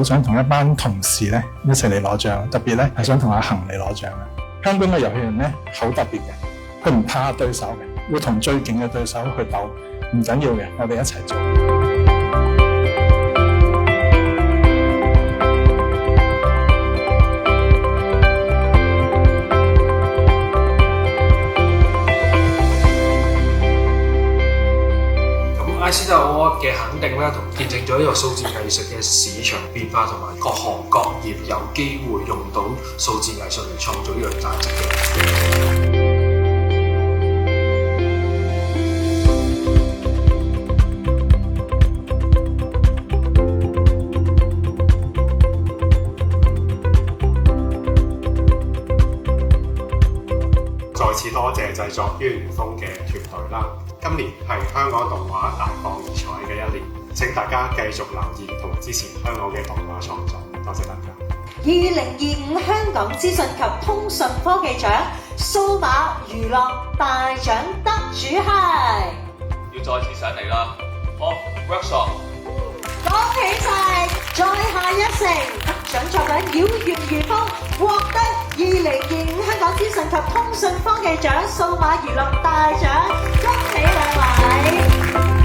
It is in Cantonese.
想同一班同事咧一齊嚟攞獎，特別咧係想同阿恒嚟攞獎嘅。香港嘅遊戲人咧好特別嘅，佢唔怕對手嘅，會同最勁嘅對手去鬥，唔緊要嘅，我哋一齊做。iCITA Award 嘅肯定咧，同見證咗呢個數字藝術嘅市場變化，同埋各行各業有機會用到數字藝術嚟創造呢樣價值嘅。再次多謝製作於元豐嘅團隊啦！今年係香港動畫大放異彩嘅一年，請大家繼續留意同支持香港嘅動畫創作，多謝大家。2025香港資訊及通訊科技獎數碼娛樂大獎得主係要再次上嚟啦！好 workshop， 恭喜晒！再下一城得獎作品《妖月如風》獲得2025香港資訊及通訊科技獎數碼娛樂大獎，恭喜兩位！